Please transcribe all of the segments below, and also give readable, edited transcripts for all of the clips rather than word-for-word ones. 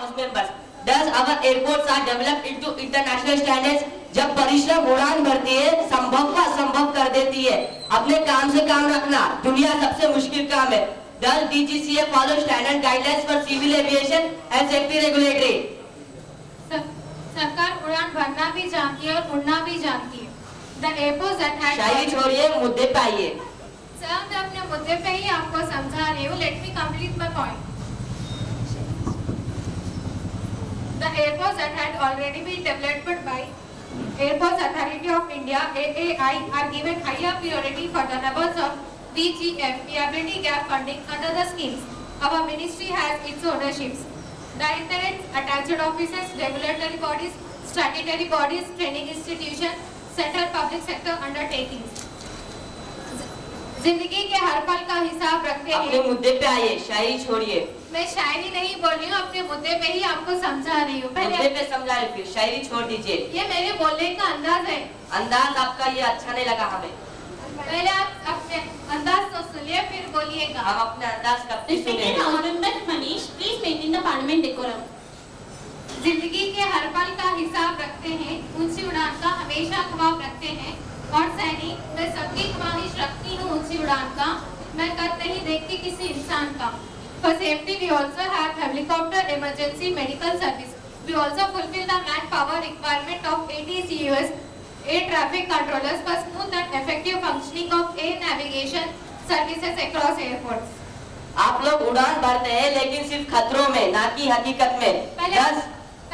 House members, does our airports are developed into international standards? जब परिश्रम उड़ान भरती है, संभव को असंभव कर देती है। अपने काम से काम रखना दुनिया सबसे मुश्किल काम है। Does DGCA follow standard guidelines for civil aviation and safety regulatory? सरकार उड़ान भरना भी जानती है और उड़ना भी जानती है। The airports that had शायरी छोड़िए, मुद्दे पे आइए। सर, मैं अपने मुद्दे पे ही आपको समझा रही हूँ। Let me complete my point. The airports that had already been developed by Airports Authority of India (AAI) are given higher priority for the levels of VGF viability gap funding under the schemes. Our ministry has its ownerships. Directorates, attached offices, regulatory bodies, statutory bodies, training institutions, central public sector undertakings. जिंदगी के हर पल का हिसाब रखते हैं। अपने मुद्दे पे आइए, शायरी छोड़िए। मैं शायरी नहीं बोल रही हूँ, अपने मुद्दे पे ही आपको समझा रही हूँ। मुद्दे पे समझा रही, फिर शायरी छोड़ दीजिए। ये मेरे बोलने का अंदाज है। अंदाज आपका ये अच्छा नहीं लगा हमें। पहले आप अपने अंदाज तो सुनिए, फिर बोलिएगा। हम अपने अंदाज कब तक सुनेंगे? Manish, please maintain the parliament decorum. जिंदगी के हर पल का हिसाब रखते हैं, ऊंची उड़ान का हमेशा ख्वाब रखते हैं। और सैनिक, मैं सबकी ख्वाहिश रखती हूँ ऊंची उड़ान का, मैं कद नहीं देखती किसी इंसान का। For safety, we also have helicopter emergency medical service. We also fulfill the manpower requirement of ATCUS, air traffic controllers, for smooth and effective functioning of air navigation services across airports. आप लोग उड़ान भरते हैं, लेकिन सिर्फ खतरों में, ना कि हकीकत में।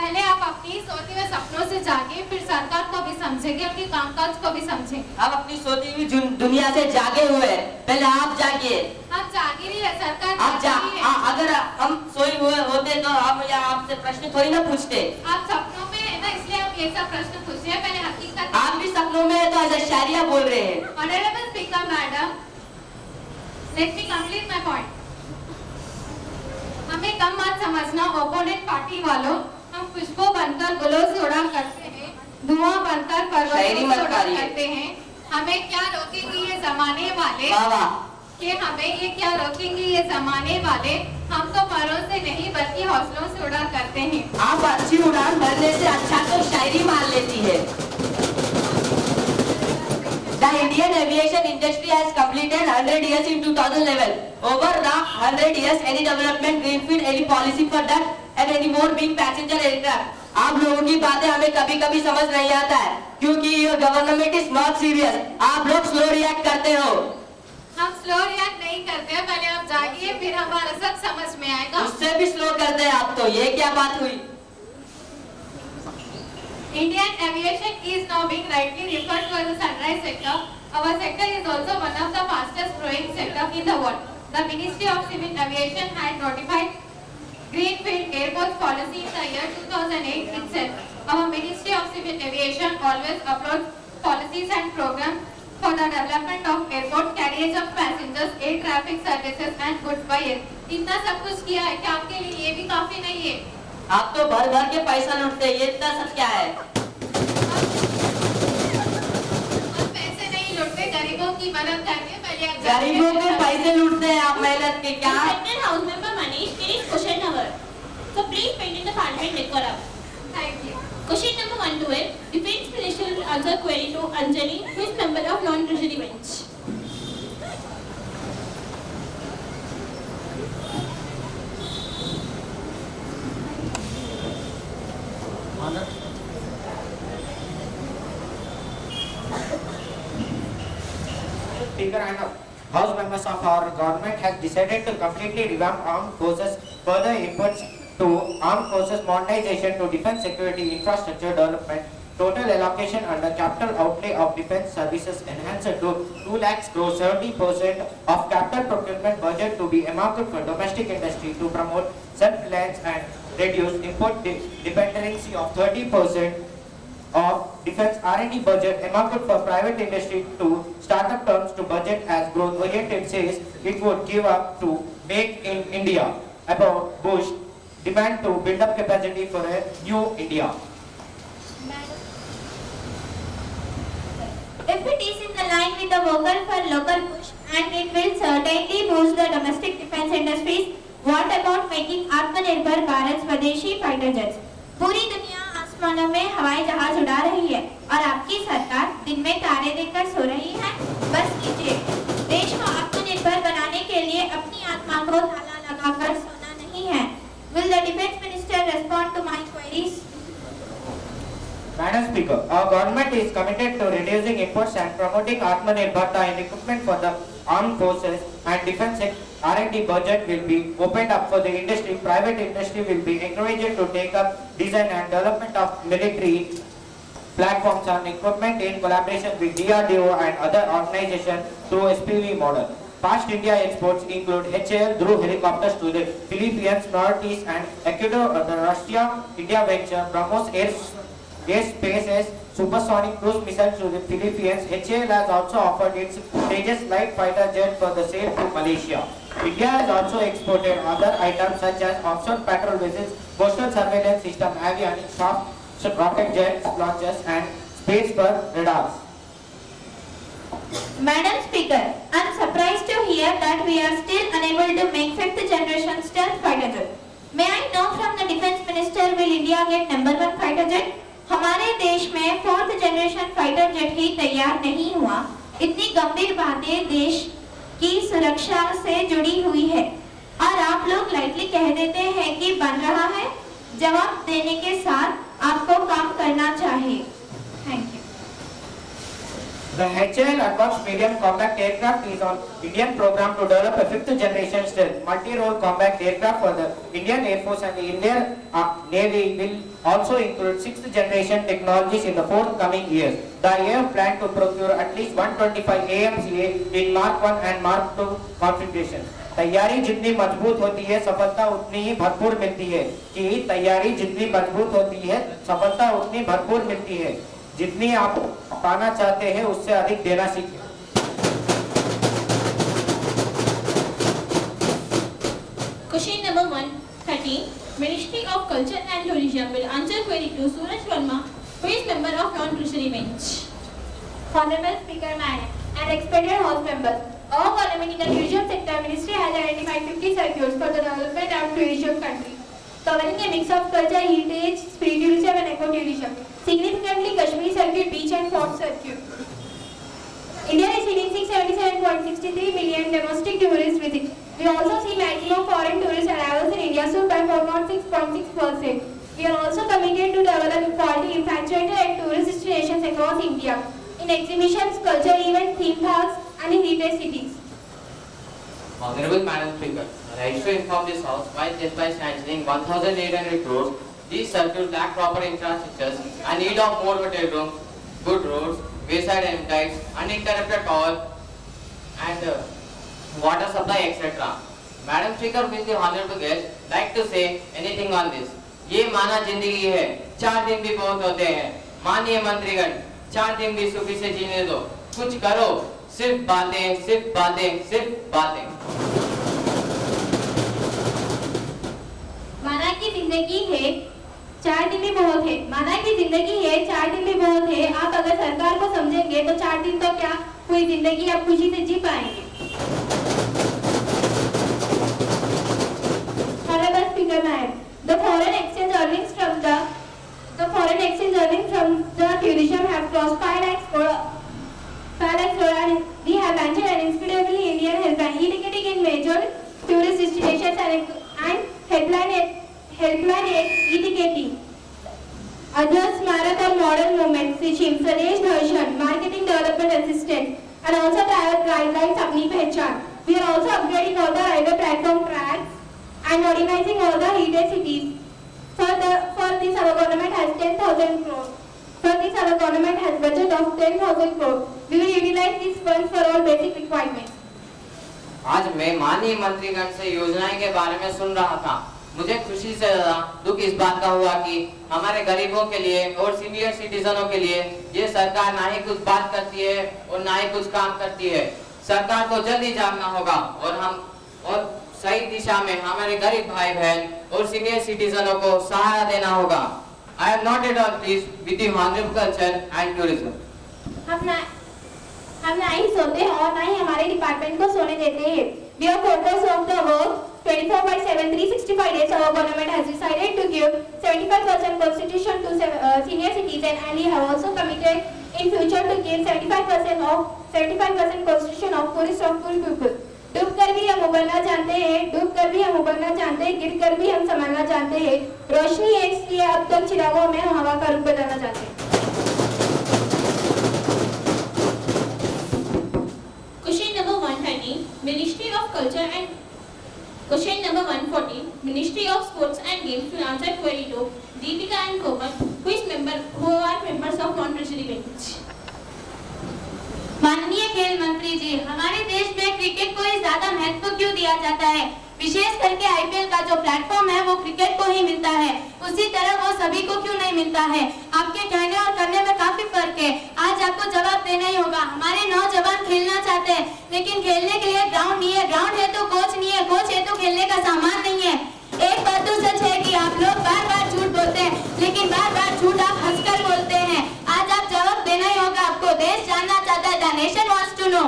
पहले आप अपनी सोती हुए सपनों से जागे, फिर सरकार को भी समझेंगे, अपनी कामकाज को भी समझें। हम अपनी सोती हुई दुनिया से जागे हुए हैं, पहले आप जागिए। हम जागी रही है, सरकार आप अगर हम सोए हुए होते तो हम यहाँ आपसे प्रश्न थोड़ी ना पूछते। आप सपनों में है ना, इसलिए आप ये सब प्रश्न पूछ रहे हैं, पहले हकीकत। आप भी सपनों में है तो ऐसा शायरिया बोल रहे हैं। Honourable speaker madam, let me complete my point. हमें कम मत समझना ओपोनेंट पार्टी वालों, हम खुशबू बनकर गुलों से उड़ा करते हैं, धुआं बनकर पर्वतों से उड़ा करते हैं। हमें क्या रोकेंगे ये जमाने वाले? कि हमें ये क्या रोकेंगे ये जमाने वाले? हम तो परों से नहीं बल्कि हौसलों से उड़ा करते हैं। आप अच्छी उड़ान भरने से अच्छा तो शायरी मार लेती है। The Indian aviation industry has completed 100 years in 2011. Over the 100 years, any development, greenfield, any policy for that, and any more being passenger aircraft. आप लोगों की बातें हमें कभी-कभी समझ नहीं आता है, क्योंकि your government is not serious. आप लोग slow react करते हो। हम स्लो रिएक्ट नहीं करते हैं, पहले आप जागिए, फिर हमारा सब समझ में आएगा। उससे भी स्लो करते हैं आप तो, ये क्या बात हुई? Indian aviation is now being rightly referred to as the sunrise sector. Our sector is also one of the fastest growing sector in the world. The Ministry of Civil Aviation had notified Greenfield Airports policy in the year 2008 itself. Our Ministry of Civil Aviation always uploads policies and programs for the development of airport, carriage of passengers, air traffic services and goods by air. इतना सब कुछ किया है, क्या आपके लिए ये भी काफी नहीं है? आप तो भर भर के पैसा लूटते हैं, ये इतना सब क्या है? हम पैसे नहीं लूटते, गरीबों की मदद करते हैं। पहले आप गरीबों के पैसे लूटते हैं आप, मेहनत के क्या? Respected House Member Manish, finish question number. So please maintain the parliament decorum. Thank you. Question number 112. Defense Minister will answer query to Anjali, who is member of non-treasury bench. Speaker and House members of our government has decided to completely revamp armed forces, further efforts to armed forces modernization to defense security infrastructure development. Total allocation under capital outlay of defense services enhanced to 2 lakhs crore, 70% of capital procurement budget to be earmarked for domestic industry to promote self-reliance and reduce import dependency of 30% of defense R&D budget earmarked for private industry to startup terms to budget as growth oriented says it would give up to make in India about Bush demand to build up capacity for a new India. If it is in the line with the vocal for local push and it will certainly boost the domestic defense industries, What about making आत्मनिर्भर भारत स्वदेशी fighter jets? पूरी दुनिया आसमानों में हवाई जहाज उड़ा रही है और आपकी सरकार दिन में तारे देखकर सो रही है। बस कीजिए, देश को आत्मनिर्भर बनाने के लिए अपनी आत्मा को ताला लगाकर सोना नहीं है। Will the Defence Minister respond to my queries? Madam Speaker, our government is committed to reducing imports and promoting Atmanirbharta in equipment for the armed forces and defense. R&D budget will be opened up for the industry. Private industry will be encouraged to take up design and development of military platforms and equipment in collaboration with DRDO and other organizations through SPV model. Past India exports include HAL Dhruv helicopters to the Philippines, Northeast and Ecuador. The Russia-India venture BrahMos Airspace's supersonic cruise missile to the Philippines. HAL has also offered its Tejas light fighter jet for the sale to Malaysia. India has also exported other items such as offshore patrol vessels, coastal surveillance system, avionics, soft rocket jets, launchers and space for radars. Madam Speaker, I am surprised to hear that we are still unable to make 5th generation stealth fighter jet. May I know from the Defence Minister, will India get number 1 fighter jet? हमारे देश में 4th generation fighter jet ही तैयार नहीं हुआ। इतनी गंभीर बातें देश की सुरक्षा से जुड़ी हुई है और आप लोग लाइटली कह देते हैं कि बन रहा है। जवाब देने के साथ आपको काम करना चाहिए। Thank you. The HAL Advanced Medium Combat Aircraft is on Indian program to develop a 5th generation stealth multi-role combat aircraft for the Indian Air Force and the Indian Navy will also include 6th generation technologies in the forthcoming years. The AF plan to procure at least 125 AMCA in Mark 1 and Mark 2 configurations. तैयारी जितनी मजबूत होती है सफलता उतनी ही भरपूर मिलती है कि तैयारी जितनी मजबूत होती है सफलता उतनी भरपूर मिलती है। जितनी आप पाना चाहते हैं उससे अधिक देना सीखें। Question number 113. Ministry of Culture and Tourism will answer query to Suraj Verma, who is member of non-crucial bench. Honorable Speaker Madam and expanded House members, our government in the tourism sector ministry has identified 50 circuits for the development of tourism country, covering a mix of culture, heritage, spiritualism and ecotourism. Significantly, Kashmir circuit, beach and fort circuit. India is receiving 677.63 million domestic tourist visits. We also see maximum foreign tourist arrivals in India soon by 4.6%. We are also committed to develop quality infrastructure and tourist destinations across India in exhibitions, culture events, theme parks and in heritage cities. Honorable Madam Speaker, I wish to inform this House why just by sanctioning 1,800 crores, these circuits lack proper infrastructures and need of more hotel rooms, good roads, wayside amenities, uninterrupted power and water supply, etc. Madam Speaker, with the honorable guest, like to say anything on this. ये माना जिंदगी है, 4 दिन भी बहुत होते हैं। माननीय मंत्रीगण, 4 दिन भी सुखी से जीने दो। कुछ करो, सिर्फ बातें, सिर्फ बातें, सिर्फ बातें। माना की जिंदगी है 4 दिन भी बहुत है। माना की जिंदगी है 4 दिन भी बहुत है। आप अगर सरकार को समझेंगे तो 4 दिन तो क्या पूरी जिंदगी आप खुशी से जी पाएंगे। Honorable Speaker Madam, the foreign exchange earnings from the tourism have crossed 5 lakhs crore and we have ventured an incredibly Indian helpline indicating in major tourist destinations and helpline indicating others marathon model movement Sishim Swadesh Darshan marketing development assistant and also private guidelines अपनी पहचान. We are also upgrading all the railway platform tracks and modernizing all the heritage cities. For this our government has 10,000 crores. For this our government has budget of 10,000 crores. We will utilize these funds for all basic requirements. आज मैं माननीय मंत्रीगण से योजनाएं के बारे में सुन रहा था। मुझे खुशी से ज्यादा दुख इस बात का हुआ कि हमारे गरीबों के लिए और सीनियर सिटीजनों के लिए ये सरकार ना ही कुछ बात करती है और ना ही कुछ काम करती है। सरकार को जल्दी जागना होगा और सही दिशा में हमारे गरीब भाई बहन और सीनियर सिटीजनों को सहारा देना होगा। I am not at all pleased with the honorable culture and tourism. हम ना ही सोते हैं और ना ही हमारे डिपार्टमेंट को सोने देते हैं। We are focused on the work 24/7, 365 days. Our government has decided to give 75% constitution to senior citizens, and we have also committed in future to give 75% constitution of poorest of poor people. डूब कर भी हम उबरना जानते हैं, डूब कर भी हम उबरना जानते हैं, गिर कर भी हम संभालना जानते हैं। रोशनी है इसलिए अब तक चिरागों में हम हवा का रूप बदलना चाहते हैं। Question number 130, Ministry of Culture and Question number 140, Ministry of Sports and Games to answer query to Deepika and Komal, who are members of non-treasury bench. माननीय खेल मंत्री जी, हमारे देश में क्रिकेट को ही ज्यादा महत्व क्यों दिया जाता है? विशेष करके आईपीएल का जो प्लेटफॉर्म है वो क्रिकेट को ही मिलता है, उसी तरह वो सभी को क्यों नहीं मिलता है? आपके कहने और करने में काफी फर्क है। आज आपको जवाब देना ही होगा। हमारे नौजवान खेलना चाहते हैं, लेकिन खेलने के लिए ग्राउंड नहीं है, ग्राउंड है तो कोच नहीं है, कोच है तो खेलने का सामान नहीं है। एक बात तो सच है कि आप लोग बार बार झूठ बोलते हैं, लेकिन बार बार झूठ आप हंसकर बोलते हैं। आज आप जवाब देना ही होगा। आपको देश जानना चाहता है, the nation wants to know.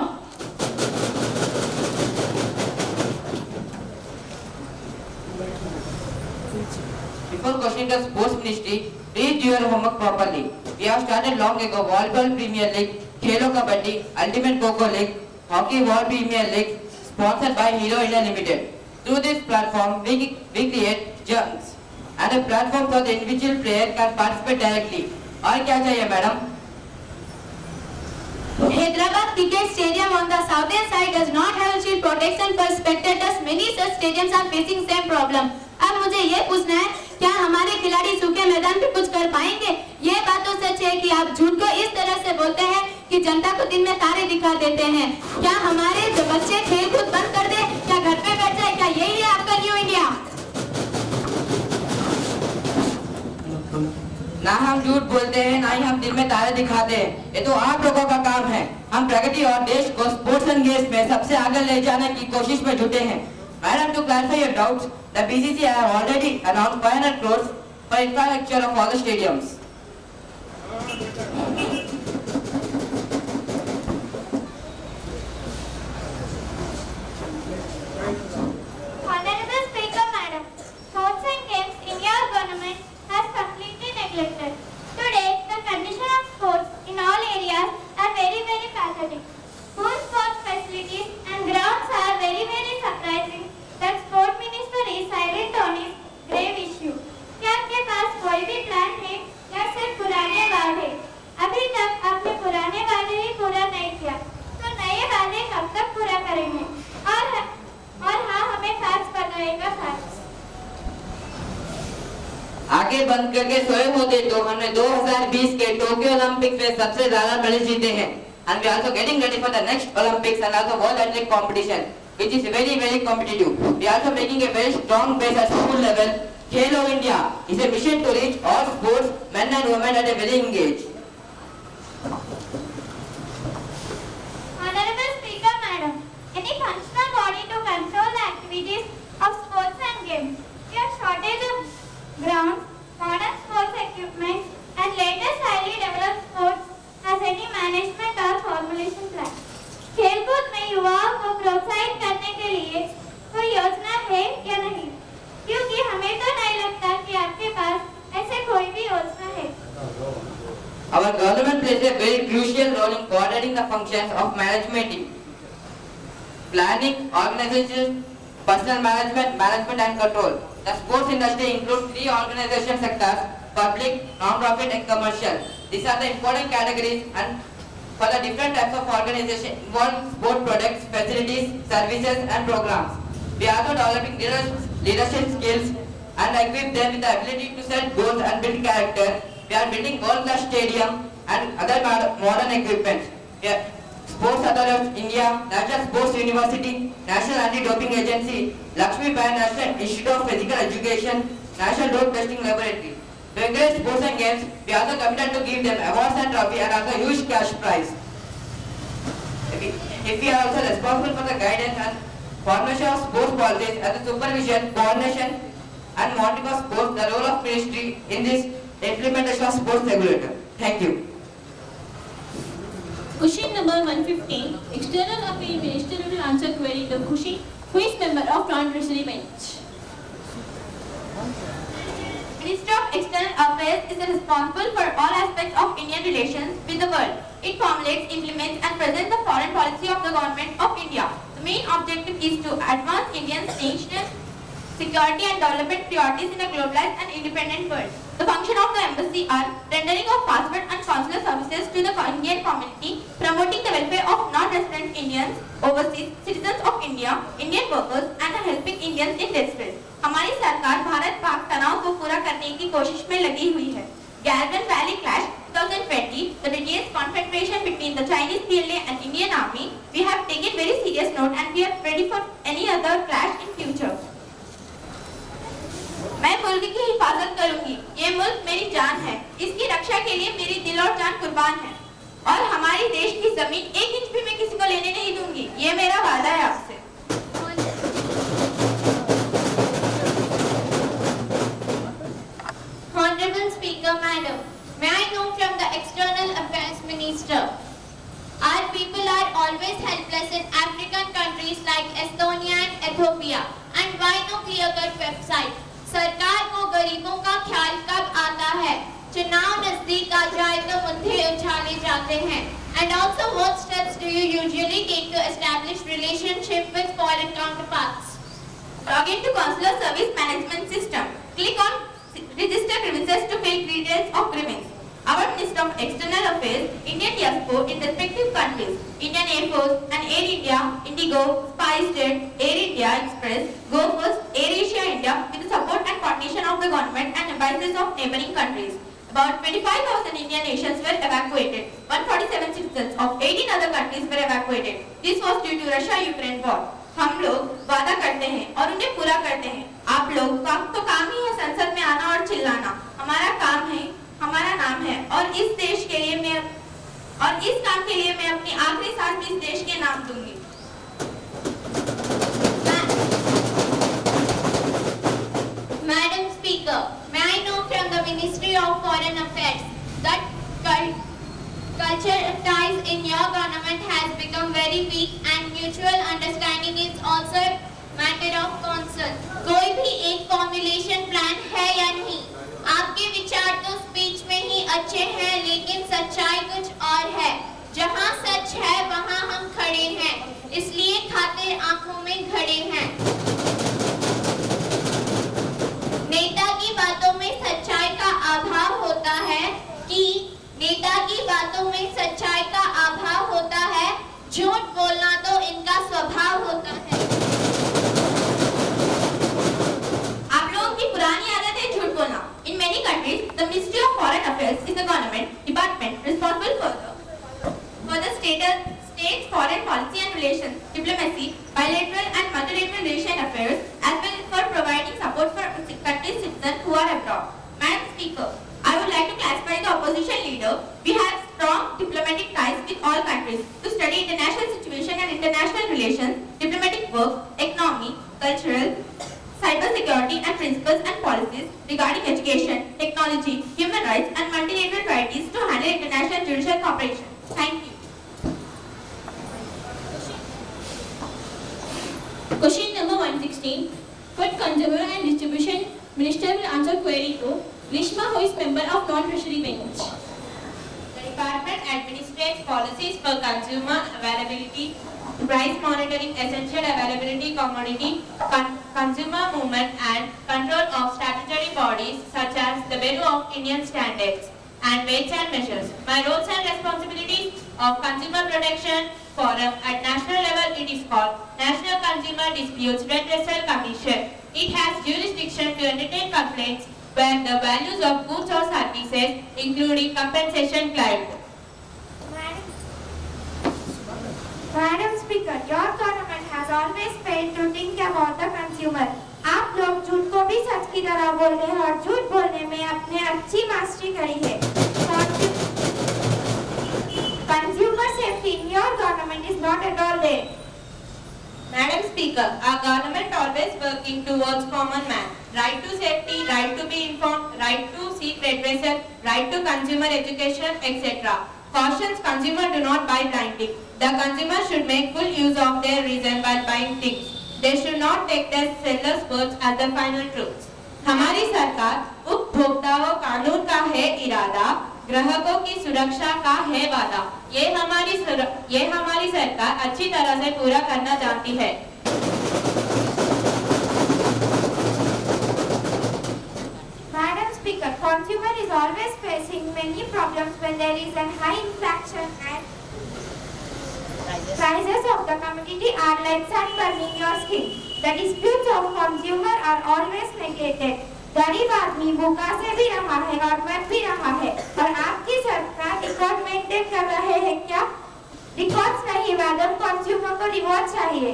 Before questioning the sports ministry, please do your homework properly. We have started long ago Volleyball Premier League, Khelo Kabaddi, Ultimate Kho-Kho League, Hockey World Premier League, sponsored by Hero India Limited. Through this platform, we create gems and a platform for the individual player can participate directly. और क्या चाहिए madam? Hyderabad cricket stadium on the southern side does not have shield protection for spectators. Many such stadiums are facing same problem. अब मुझे ये पूछना है, क्या हमारे खिलाड़ी सूखे मैदान पे कुछ कर पाएंगे? ये बात तो सच है कि आप झूठ को इस तरह से बोलते हैं कि जनता को दिन में तारे दिखा देते हैं। क्या हमारे जो बच्चे खेल कूद बंद कर दे, क्या घर पे बैठ जाए? क्या यही है आपका न्यू इंडिया? ना हम झूठ बोलते हैं, ना ही हम दिन में तारे दिखाते हैं। ये तो आप लोगों का काम है। हम प्रगति और देश को स्पोर्ट्स एंड गेम्स में सबसे आगे ले जाने की कोशिश में जुटे हैं। Madam, to clarify your doubts, the BCCI have already announced 500 crores for infrastructure of all the stadiums. Honorable Speaker, Madam, sports and games in your government has completely neglected. Today, the condition of sports in all areas are very, very pathetic. Poor sports facilities and grounds are very, very surprising that sport minister is silent on his grave issue. क्या आपके पास कोई भी plan है या सिर्फ पुराने वादे? अभी तक आपने पुराने वादे ही पूरा नहीं किया, तो नए वादे कब तक पूरा करेंगे? और हाँ, हमें फैक्स बनाएगा फैक्स। आगे बंद करके सोए होते तो हमने 2020 के टोक्यो ओलंपिक्स में सबसे ज्यादा मेडल जीते हैं। And we are also getting ready for the next Olympics and also World Athletic Competition, which is very, very competitive. We are also making a very strong base at school level. Khelo India is a mission to reach all sports, men and women at a very young age. Honorable Speaker, Madam, any functional body to control the activities of sports and games. We have shortage of grounds, modern sports equipment, and latest highly developed sports has any management or formulation plan. खेलकूद में युवाओं को प्रोत्साहित करने के लिए कोई योजना है या नहीं? क्योंकि हमें तो नहीं लगता कि आपके पास ऐसे कोई भी योजना है। Our government plays a very crucial role in coordinating the functions of management team, planning, organization, personal management and control. The sports industry includes 3 organization sectors: public, non-profit and commercial. These are the important categories, and for the different types of organization involve sport products, facilities, services and programs. We are also developing leadership skills and equip them with the ability to set goals and build character. We are building world-class stadium and other modern equipment. Sports Authority of India, National Sports University, National Anti-Doping Agency, Lakshmi Bai National Institute of Physical Education, National Road Testing Laboratory. To encourage sports and games, we are also committed to give them awards and trophy and also huge cash prize. If we are also responsible for the guidance and formation of sports policies and the supervision, coordination and monitoring of sports, the role of ministry in this implementation of sports regulator. Thank you. Question number 115, External Affairs Minister will answer query to Khushi, who is member of non-treasury bench. Ministry of External Affairs is responsible for all aspects of Indian relations with the world. It formulates, implements and presents the foreign policy of the government of India. The main objective is to advance Indian national security and development priorities in a globalized and independent world. The function of the embassy are rendering of passport and consular services to the Indian community, promoting the welfare of non-resident Indians, overseas citizens of India, Indian workers and helping Indians in distress. हमारी सरकार भारत पाक तनाव को पूरा करने की कोशिश में लगी हुई है. Galvan Valley Clash 2020, the details confrontation between the Chinese PLA and Indian Army, we have taken very serious note and we are ready for any other clash in future. मैं मुल्क की हिफाजत करूंगी. ये मुल्क मेरी जान है. इसकी रक्षा के लिए मेरी दिल और जान कुर्बान है. और हमारे देश की जमीन 1 इंच भी मैं किसी को लेने नहीं दूंगी. ये मेरा वादा है आपसे. Honorable Speaker, Madam, may I know from the External Affairs Minister, our people are always helpless in African countries like Estonia and Ethiopia, and why no clear-cut website? सरकार को गरीबों का ख्याल कब आता है? चुनाव नजदीक आ जाए तो मुद्दे उछाले जाते हैं. And also, what steps do you usually take to establish relationship with foreign counterparts? Log into Consular Service Management System. Click on Register Grievances to fill details of grievance. Our Minister of External Affairs, Indian Diaspora in respective countries, Indian Air Force and Air India, Indigo, SpiceJet, Air India Express, Go First, Air Asia India with the support and coordination of the government and embassies of neighboring countries. About 25,000 Indian nations were evacuated. 147 citizens of 18 other countries were evacuated. This was due to Russia-Ukraine war. हम लोग वादा करते हैं और उन्हें पूरा करते हैं. आप लोग का तो काम ही है संसद में आना और चिल्लाना. हमारा काम है, हमारा नाम है और इस देश के लिए मैं और इस काम के लिए मैं अपनी आखिरी सांस भी इस देश के नाम दूंगी. Madam Speaker, may I know from the Ministry of Foreign Affairs that cultural ties in your government has become very weak and mutual understanding is also a matter of concern. कोई भी एक formulation plan है या नहीं? आपके विचार तो speech में ही अच्छे हैं, लेकिन सच्चाई कुछ और है. जहाँ सच है वहाँ हम खड़े हैं, इसलिए खातिर आंखों में खड़े हैं. नेता की बातों में सच्चाई का अभाव होता है कि नेता की बातों में सच्चाई का अभाव होता है. झूठ बोलना तो इनका स्वभाव होता है. आप लोगों की पुरानी आदत है झूठ बोलना. In many countries, the Ministry of Foreign Affairs is the government department responsible for the state's foreign policy and relations, diplomacy, bilateral and multilateral relation affairs, as well as for providing support for countries' citizens who are abroad. Madam Speaker, I would like to classify the opposition leader. We have strong diplomatic ties with all countries to study international situation and international relations, diplomatic work, economy, cultural, cyber security and principles and policies regarding education, technology, human rights and multilateral priorities to handle international judicial cooperation. Thank you. Question number 116. Food Consumer and Distribution Minister will answer query to Lishma, who is member of non-treasury bench. The department administrates policies for consumer availability, price monitoring, essential availability, commodity, consumer movement and control of statutory bodies such as the Bureau of Indian Standards and Weights and Measures. My roles and responsibilities of Consumer Protection Forum at national level, it is called National Consumer Disputes Redressal Commission. It has jurisdiction to entertain complaints where the values of goods or services, including compensation, claimed. Madam Speaker, your government has always failed to think about the consumer. आप लोग झूठ को भी सच की तरह बोल रहे हैं और झूठ बोलने में अपने अच्छी मास्टरी करी है. Consumer safety in your government is not at all there. Madam Speaker, our government always working towards common man. Right to safety, right to be informed, right to seek redressal, right to consumer education, etc. Cautions consumer do not buy blindly. The consumer should make full use of their reason while buying things. They should not take their sellers' words as the final truth. हमारी सरकार उपभोक्ताओं कानून का है इरादा, ग्राहकों की सुरक्षा का है वादा। ये हमारी सरकार अच्छी तरह से पूरा करना जानती है। Madam Speaker, consumer is always facing many problems when there is a high inflation and prices of the commodity are like sun burning your skin. The disputes of consumer are always negated. गरीब आदमी भूखा से भी रहा है और मर भी रहा है और आपकी सरकार रिकॉर्ड मेंटेन कर रहे हैं क्या? रिकॉर्ड्स नहीं मैडम, कंज्यूमर को रिवॉर्ड चाहिए।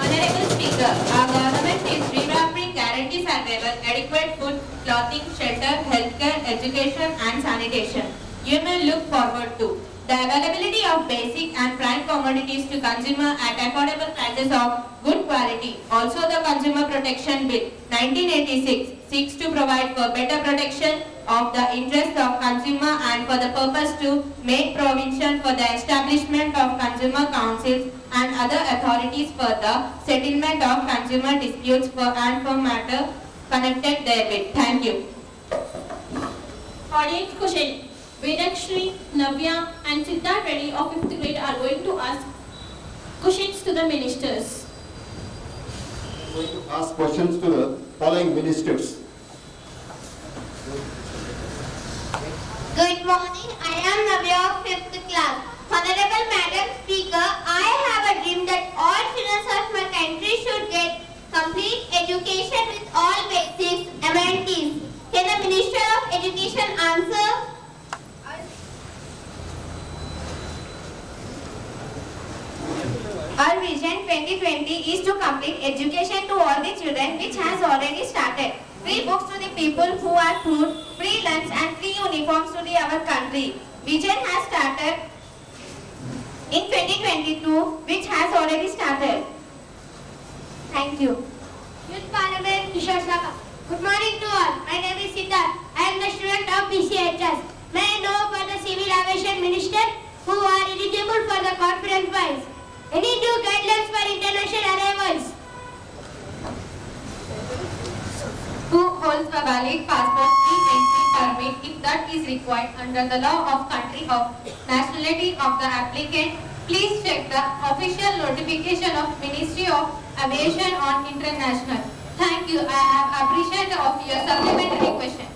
Honorable Speaker, our government is revamping guarantee survival, adequate food, clothing, shelter, healthcare, education and sanitation. You may look forward to the availability of basic and prime commodities to consumer at affordable prices of good quality. Also, the Consumer Protection Bill 1986 seeks to provide for better protection of the interests of consumer and for the purpose to make provision for the establishment of consumer councils and other authorities for the settlement of consumer disputes and for matter connected therewith. Thank you. Audience question. Vedakshri, Navya and Siddharth Reddy of 5th grade are going to ask questions to the ministers. I'm going to ask questions to the following ministers. Good morning, I am Navya of 5th class. Honorable Madam Speaker, I have a dream that all children of my country should get complete education with all basics, amenities. Can the Minister of Education answer? Our Vision 2020 is to complete education to all the children, which has already started. Free books to the people who are poor, free lunch and free uniforms to our country. Vision has started in 2022, which has already started. Thank you. Youth Parliament, Kishore Saka. Good morning to all. My name is Siddharth. I am the student of BCHS. May I know for the Civil Aviation Minister who are eligible for the conference prize? Any new guidelines for international arrivals? Who holds a valid passport e-entry permit if that is required under the law of country of nationality of the applicant. Please check the official notification of Ministry of Aviation on International. Thank you. I have appreciated of your supplementary question.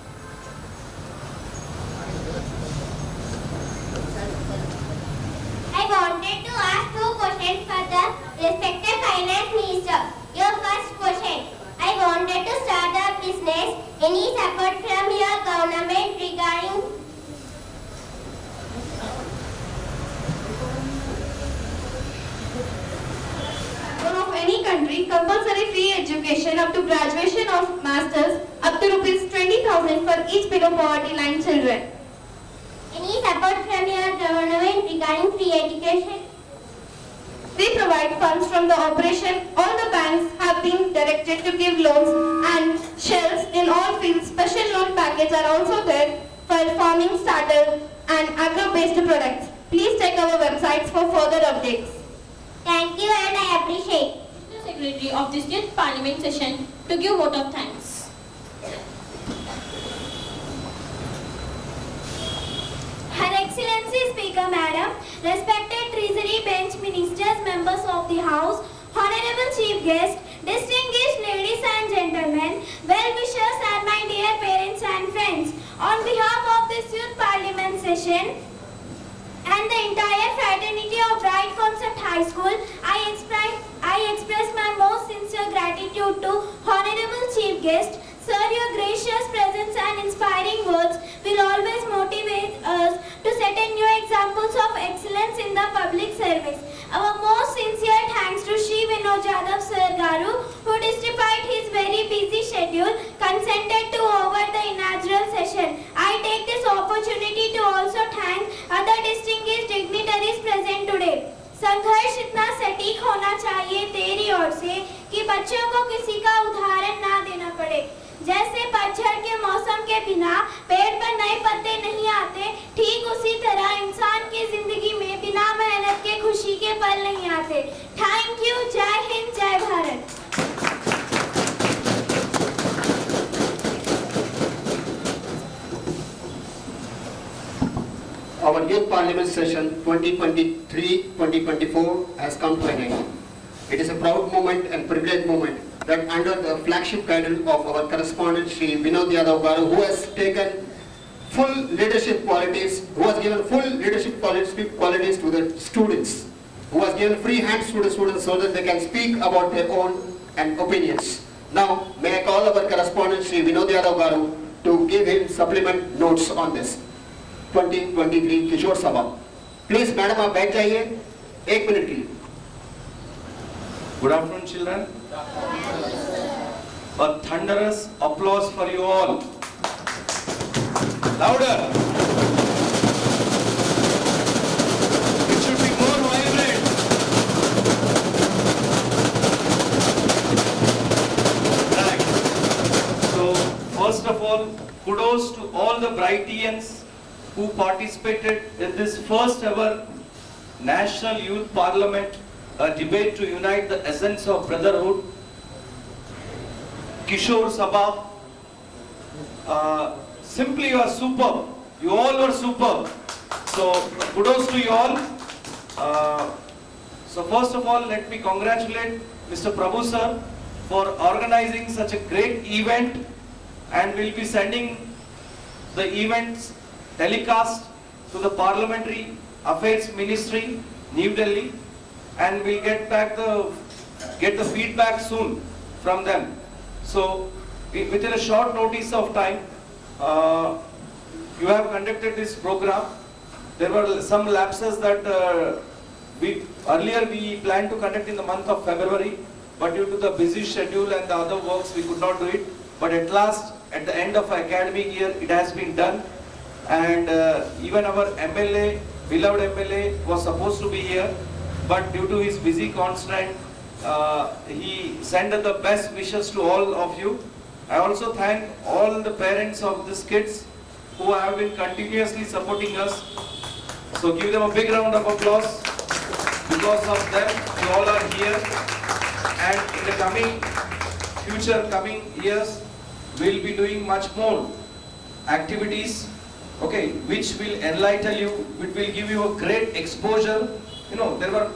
I wanted to ask two questions for the respected finance minister. Your first question. I wanted to start a business. Any support from your government regarding Of any country, compulsory free education up to graduation of masters up to rupees 20,000 for each below poverty line children. any support from your government regarding free education? We provide funds from the operation. All the banks have been directed to give loans and shells in all fields. Special loan packages are also there for farming starters and agro-based products. Please check our websites for further updates. Thank you and I appreciate. The Secretary of this Youth Parliament session to give vote of thanks. Her Excellency Speaker Madam, respected Treasury Bench Ministers, members of the House, Honorable Chief Guest, distinguished ladies and gentlemen, well-wishers and my dear parents and friends, on behalf of this Youth Parliament session and the entire fraternity of Bright Concept High School, I express my most sincere gratitude to Honorable Chief Guest. Sir, your gracious presence and inspiring words will always motivate us to set a new examples of excellence in the public service. Our most sincere thanks to Shri Vinod Jadhav Sir Garu, who despite his very busy schedule, consented to over the inaugural session. I take this opportunity to also thank other distinguished dignitaries present today. संघर्ष इतना सटीक होना चाहिए तेरी ओर से कि बच्चों को किसी का उदाहरण ना देना पड़े। जैसे पतझड़ के मौसम के बिना पेड़ पर नए पत्ते नहीं आते, ठीक उसी तरह इंसान की जिंदगी में बिना मेहनत के खुशी के पल नहीं आते। Thank you. जय हिंद, जय Bharat. our Youth Parliament session 2023-2024 has come to an end. It is a proud moment and privileged moment that under the flagship guidance of our correspondent Shri Vinod Yadav Garu, who has taken full leadership qualities, who has given full leadership qualities to the students, who has given free hands to the students so that they can speak about their own and opinions. Now, may I call our correspondent Shri Vinod Yadav Garu to give him supplement notes on this 2023 Kishore Sabha. Please, madam, आप बैठ जाइए 1 minute के लिए. Good afternoon, children. A thunderous applause for you all. Louder. It should be more vibrant. Right. So, first of all, kudos to all the Brightians who participated in this first ever National Youth Parliament, a debate to unite the essence of brotherhood. Kishore Sabha, simply you are superb. You all were superb. So kudos to you all. So first of all, let me congratulate Mr. Prabhu sir for organizing such a great event, and we'll be sending the events telecast to the Parliamentary Affairs Ministry, New Delhi, and we'll get the feedback soon from them. So within a short notice of time, you have conducted this program. There were some lapses that earlier we planned to conduct in the month of February, but due to the busy schedule and the other works we could not do it. But at last, at the end of academic year, it has been done. And even our MLA, beloved MLA, was supposed to be here, but due to his busy constraint, he sent the best wishes to all of you. I also thank all the parents of these kids who have been continuously supporting us. So give them a big round of applause. Because of them, you all are here. And in the coming years, we'll be doing much more activities, okay, which will enlighten you, which will give you a great exposure. You know, there were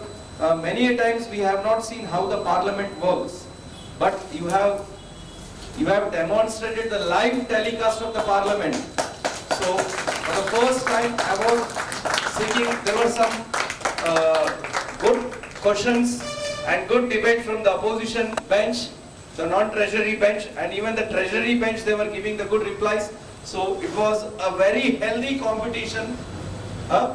many a times we have not seen how the Parliament works, but you have demonstrated the live telecast of the Parliament. So for the first time I was thinking there were some good questions and good debate from the opposition bench, the non-treasury bench, and even the treasury bench, they were giving the good replies. So it was a very healthy competition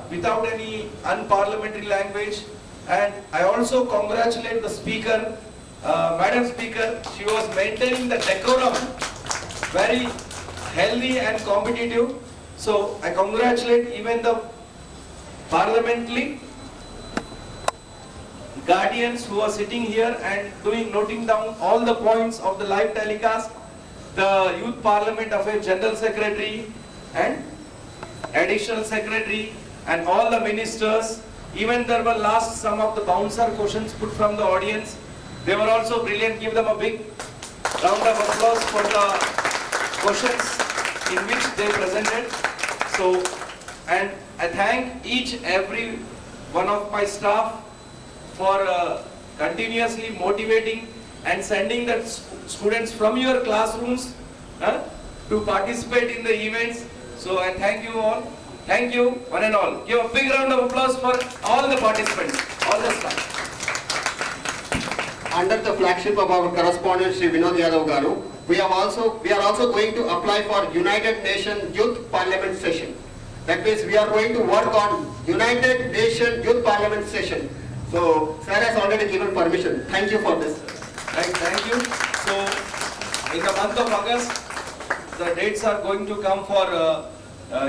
without any unparliamentary language. And I also congratulate the speaker, Madam Speaker. She was maintaining the decorum, very healthy and competitive. So I congratulate even the parliamentary guardians who are sitting here and noting down all the points of the live telecast, the Youth Parliament Affairs General Secretary and Additional Secretary and all the ministers. Even there were some of the bouncer questions put from the audience. They were also brilliant. Give them a big round of applause for the questions in which they presented. So, and I thank every one of my staff for continuously motivating and sending the students from your classrooms to participate in the events. So I thank you all. Thank you, one and all. Give a big round of applause for all the participants, all the staff. Under the flagship of our correspondent Shri Vinod Yadav Garu, we are also going to apply for United Nations Youth Parliament session. That means we are going to work on United Nations Youth Parliament session. So sir has already given permission. Thank you for this. Right, thank you. So in the month of August, the dates are going to come for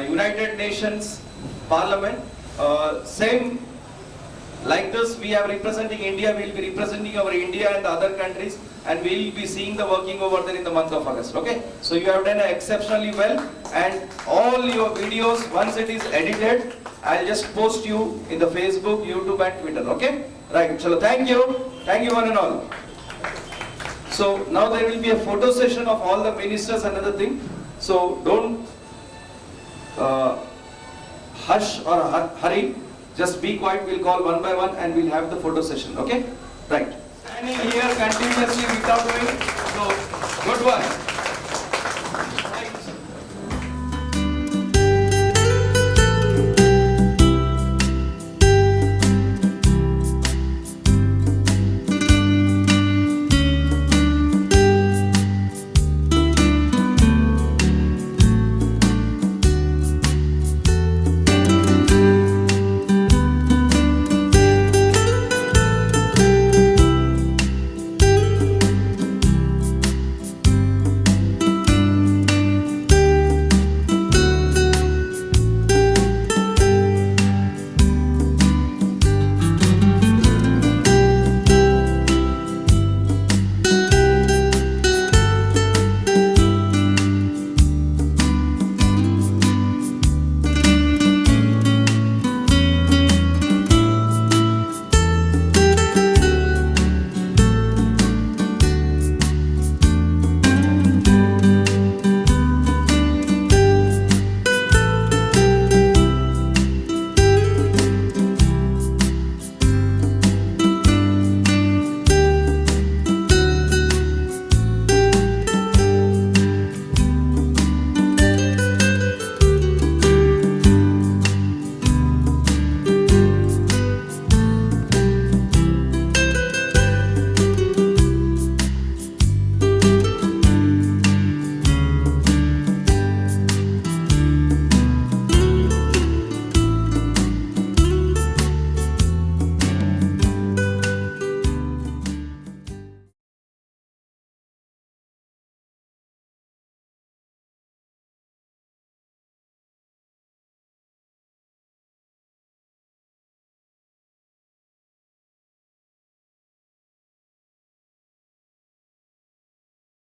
United Nations Parliament. Same like this, we are representing India. We will be representing our India and the other countries, and we will be seeing the working over there in the month of August. Okay, so you have done exceptionally well, and all your videos, once it is edited, I'll just post you in the Facebook, YouTube and Twitter. Okay, right. So thank you one and all. So now there will be a photo session of all the ministers, another thing. So don't Harsh or Hari, just be quiet. We'll call one by one and we'll have the photo session. Okay? Right. Standing here continuously without doing. So, good one.